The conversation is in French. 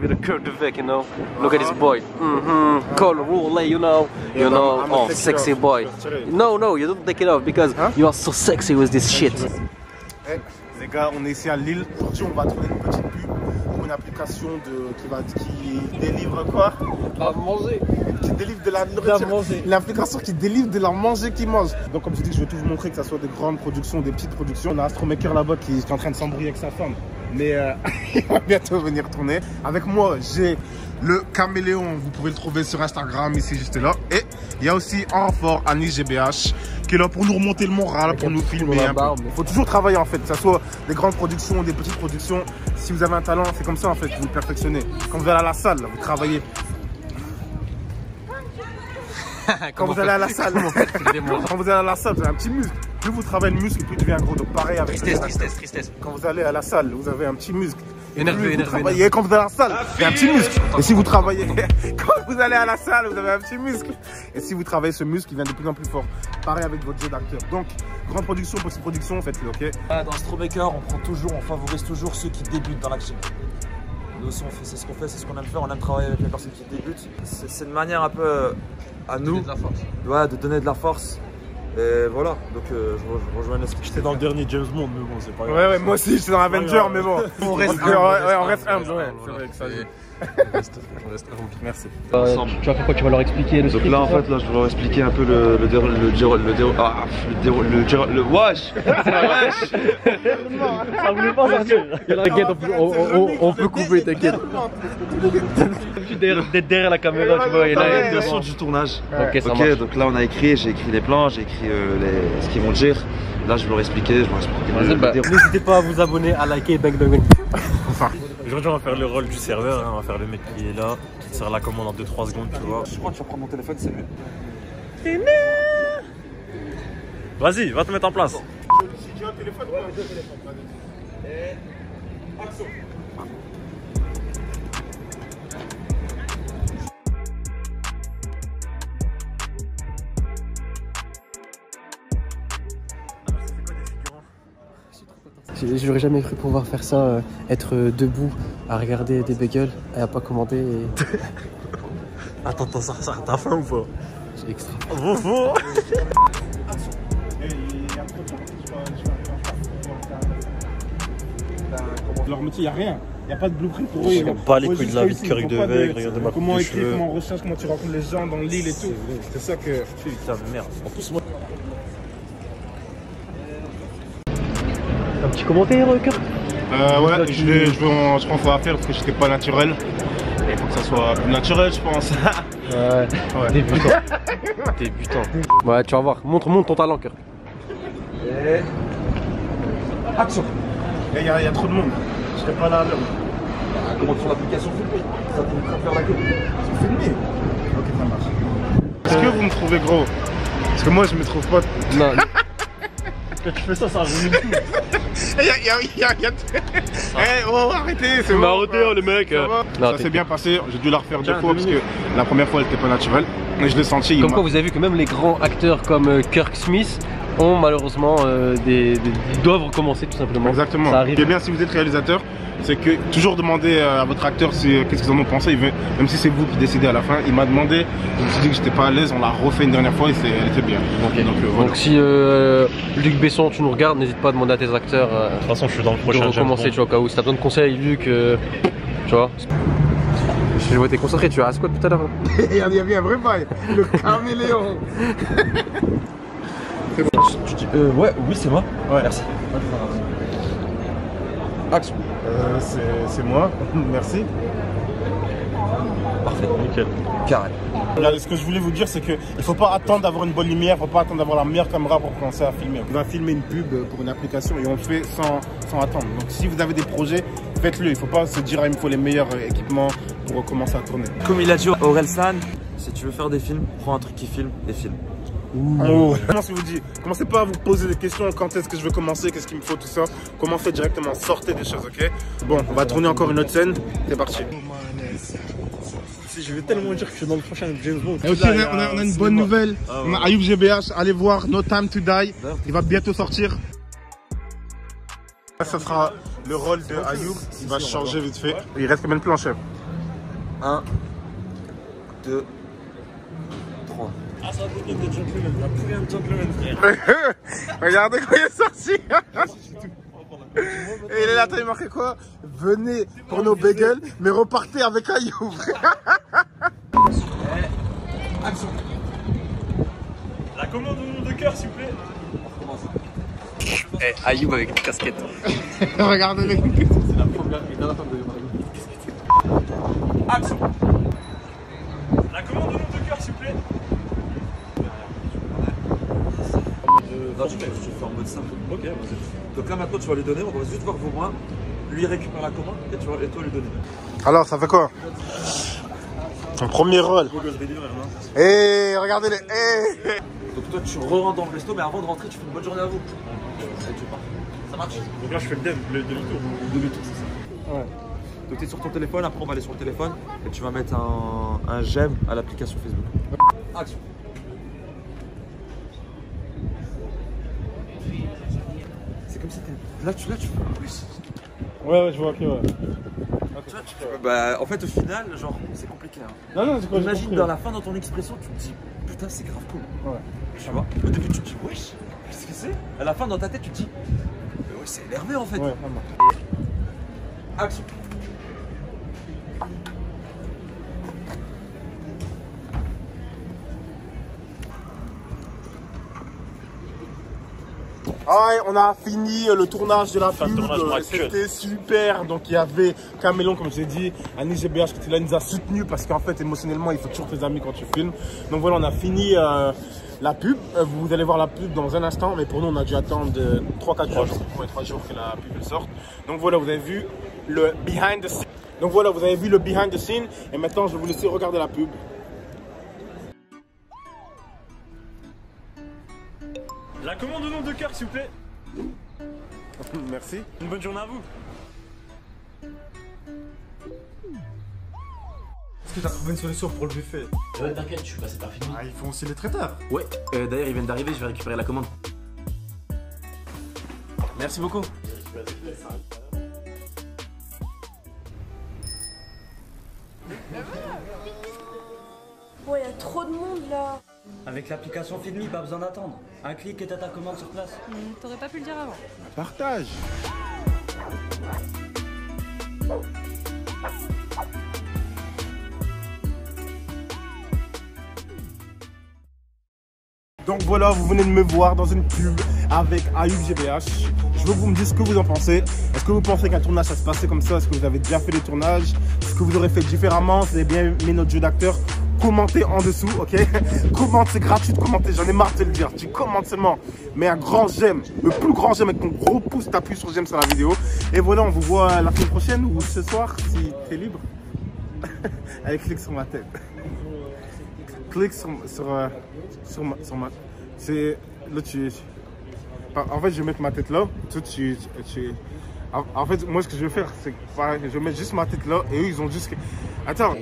with a Kurt de Vec, you know. Look at this boy. Call roulé, you know. You know, oh, sexy boy. No, no, you don't take it off because you are so sexy with this shit. Hey, les gars, on est ici à Lille. Aujourd'hui, on va trouver une petite pub pour une application qui délivre quoi? À manger. Qui délivre de la nourriture. L'application qui délivre de la manger qui mange. Donc, comme je dis, je vais tout vous montrer, que ce soit des grandes productions, des petites productions. On a Astromaker là-bas qui est en train de s'embrouiller avec sa femme. Mais il va bientôt venir tourner. Avec moi, j'ai le Caméléon. Vous pouvez le trouver sur Instagram, ici, juste là. Et il y a aussi en renfort Anis GBH qui est là pour nous remonter le moral, pour nous filmer un peu. Il faut toujours travailler en fait, que ce soit des grandes productions, des petites productions. Si vous avez un talent, c'est comme ça en fait que vous le perfectionnez. Quand vous allez à la salle, vous travaillez. Quand vous allez à la salle, quand vous allez à la salle, vous avez un petit muscle. Plus vous travaillez le muscle, plus il devient gros. Donc pareil avec Tristesse. Quand vous allez à la salle, vous avez un petit muscle. Énervé. Quand vous allez à la salle, vous avez un petit muscle. Et si vous travaillez, quand vous allez à la salle, vous avez un petit muscle. Et si vous travaillez ce muscle, il devient de plus en plus fort. Pareil avec votre jeu d'acteur. Donc, grande production, petite production, faites-le, ok? Dans Astromaker, on favorise toujours ceux qui débutent dans l'action. Nous aussi, c'est ce qu'on fait, c'est ce qu'on aime faire. On aime travailler avec les personnes qui débutent. C'est une manière un peu à nous de donner de la force. Et voilà, donc je rejoins les... J'étais dans le dernier James Bond, mais bon, c'est pas grave. Ouais, moi aussi, j'étais dans Avenger, mais bon. On reste humble, ouais. C'est vrai que ça y est. On reste humble. Merci. Tu vas faire quoi? Tu vas leur expliquer le Donc script, là, en fait, là, je vais leur expliquer un peu le wesh. Ça voulait pas sortir. T'inquiète, on peut couper, t'inquiète. D'être derrière la caméra, tu vois, et là, Bien sûr, du tournage. Ok, ça marche. Donc là, j'ai écrit les plans, j'ai écrit ce qu'ils vont dire. Là, je vais leur expliquer, N'hésitez pas à vous abonner, à liker, bang. Aujourd'hui, on va faire le rôle du serveur, hein. On va faire le mec qui est là, qui te sert la commande en 2-3 secondes, tu vois. Je crois que tu vas prendre mon téléphone, c'est mieux. Vas-y, va te mettre en place. Si tu as un téléphone, prends un téléphone. Action. J'aurais jamais cru pouvoir faire ça, être debout à regarder des bagels et à pas commander. Et... Attends, t'as faim ou pas? J'ai extra. Leur métier, il n'y a rien. Il n'y a pas de blueprint pour eux. Ils n'ont pas les couilles de la vie de curry de Vec, regarde de ma coupe comment de écrire, cheveux. comment on recherche, comment tu rencontres les gens dans l'île et tout. C'est ça que... Putain de merde. En plus, moi... Un petit commentaire, Kurt? Ouais, je pense qu'on va faire parce que j'étais pas naturel. Et il faut que ça soit plus naturel, je pense. Ouais. Débutant. Ouais, tu vas voir. Montre ton talent, Kurt. Et... Action. Il y a trop de monde. Je serai pas là à l'heure. Comment sur l'application filmée? Ça t'invite à faire la queue. C'est filmé. Ok, ça marche. Est-ce que vous me trouvez gros? Parce que moi, je me trouve pas. Non. Quand tu fais ça, ça ruine tout. Oh, arrêtez, c'est bon. Arrêtez, les mecs. Ça s'est bien passé, j'ai dû la refaire 2 fois parce que la première fois elle était pas naturelle. Et je l'ai senti. Comme quoi vous avez vu que même les grands acteurs comme Kirk Smith ont malheureusement doivent recommencer tout simplement. Exactement. Ça arrive. Ce qui est bien si vous êtes réalisateur, c'est que toujours demander à votre acteur qu'est-ce qu'ils en ont pensé, même si c'est vous qui décidez à la fin. Il m'a demandé, je me suis dit que j'étais pas à l'aise, on l'a refait une dernière fois et elle était bien. Okay. Donc si Luc Besson tu nous regardes, n'hésite pas à demander à tes acteurs De toute façon je suis dans le prochain de recommencer, tu vois, au cas où. Si t'as besoin de conseils Luc, tu vois. Je vois t'es concentré, tu as squat tout à l'heure. Il y a bien un vrai bail, le Caméléon. C'est bon. Ouais, oui, c'est moi. Ouais. Merci. Action. C'est moi, merci. Parfait. Nickel. Carré. Là, ce que je voulais vous dire, c'est qu'il ne faut pas attendre d'avoir une bonne lumière, il ne faut pas attendre d'avoir la meilleure caméra pour commencer à filmer. On va filmer une pub pour une application et on le fait sans attendre. Donc si vous avez des projets, faites-le. Il ne faut pas se dire il me faut les meilleurs équipements pour commencer à tourner. Comme il a dit Orelsan, si tu veux faire des films, prends un truc qui filme et filme. Comment je vous dis, commencez pas à vous poser des questions, quand est-ce que je veux commencer, qu'est-ce qu'il me faut, tout ça. Commencez directement, sortez des choses, ok? Bon, on va tourner encore une autre scène, c'est parti. Je vais tellement dire que je suis dans le prochain James Bond. Et aussi, on a une bonne nouvelle, on a Ayoub GBH, allez voir No Time to Die, il va bientôt sortir. Ça sera le rôle de Ayoub, il va changer vite fait. Il reste combien de plans, chef? 1, 2, 3. Ah, ça va devenir des gentlemen. T'as plus rien de gentleman, frère. Regardez quand il est sorti. Et il est là, il marqué quoi? Venez pour nos bagels, mais repartez avec Ayoub. Action. La commande au nom de cœur, s'il vous plaît. Eh, Ayoub avec une casquette. Regardez-les. C'est la première et dernière fois de Action. La commande au nom de cœur, s'il vous plaît. Non, je fais en mode simple. Ok, vas-y. Donc là maintenant tu vas lui donner, on va juste voir vos points. Lui il récupère la commande et toi lui donner. Alors, ça fait quoi? Ton premier rôle. Et regardez-les. Donc toi tu rentres dans le resto, mais avant de rentrer tu fais une bonne journée à vous. Et tu pars. Ça marche? Donc là, je fais le demi-tour. Demi-tour, c'est ça. Ouais. Donc tu es sur ton téléphone, après on va aller sur le téléphone et tu vas mettre un j'aime à l'application Facebook. Action. C'est comme si t'es... Là tu... Ouais, je vois, ok, ouais. Bah en fait au final, genre, c'est compliqué. Hein. Non, c'est quoi? Imagine dans la fin dans ton expression, tu te dis putain c'est grave cool. Ouais. Tu vois, au début tu te dis wesh, qu'est-ce que c'est? À la fin dans ta tête tu te dis mais ouais c'est énervé en fait. Ouais, vraiment. Action. Ouais, on a fini le tournage de la Fin de pub, tournage braquette. c'était super. Donc il y avait Camélon, comme je l'ai dit, Anis GBH qui était là, il nous a soutenus parce qu'en fait émotionnellement il faut toujours tes amis quand tu filmes. Donc voilà, on a fini la pub. Vous allez voir la pub dans un instant, mais pour nous on a dû attendre 3-4 jours, 3 jours que la pub sorte. Donc voilà, vous avez vu le behind the scene. Donc voilà, vous avez vu le behind the scene et maintenant je vais vous laisser regarder la pub. La commande au nom de cœur, s'il vous plaît. Merci. Une bonne journée à vous. Est-ce que t'as trouvé une solution pour le buffet? Ouais, t'inquiète, je suis passé par fini. Ah, ils font aussi les traiteurs. Ouais, d'ailleurs, ils viennent d'arriver, je vais récupérer la commande. Merci beaucoup. Ouais, y a trop de monde là. Avec l'application Feedme, pas besoin d'attendre. Un clic et t'as ta commande sur place. T'aurais pas pu le dire avant. Partage. Donc voilà, vous venez de me voir dans une pub avec Ayoub GBH. Je veux que vous me disiez ce que vous en pensez. Est-ce que vous pensez qu'un tournage ça se passait comme ça? Est-ce que vous avez déjà fait des tournages? Est-ce que vous aurez fait différemment? Si vous avez bien aimé notre jeu d'acteur, commentez en dessous, ok? Commente, c'est gratuit de commenter, j'en ai marre de te le dire. Tu commentes seulement, mets un grand j'aime, le plus grand j'aime avec ton gros pouce, t'appuies sur j'aime sur la vidéo. Et voilà, on vous voit la semaine prochaine ou ce soir si t'es libre. Allez, clique sur ma tête. Clique sur ma... C'est... Là, en fait, je vais mettre ma tête là. Toi, en fait, moi, ce que je vais faire, c'est que je vais mettre juste ma tête là. Et eux, ils ont juste... Attends.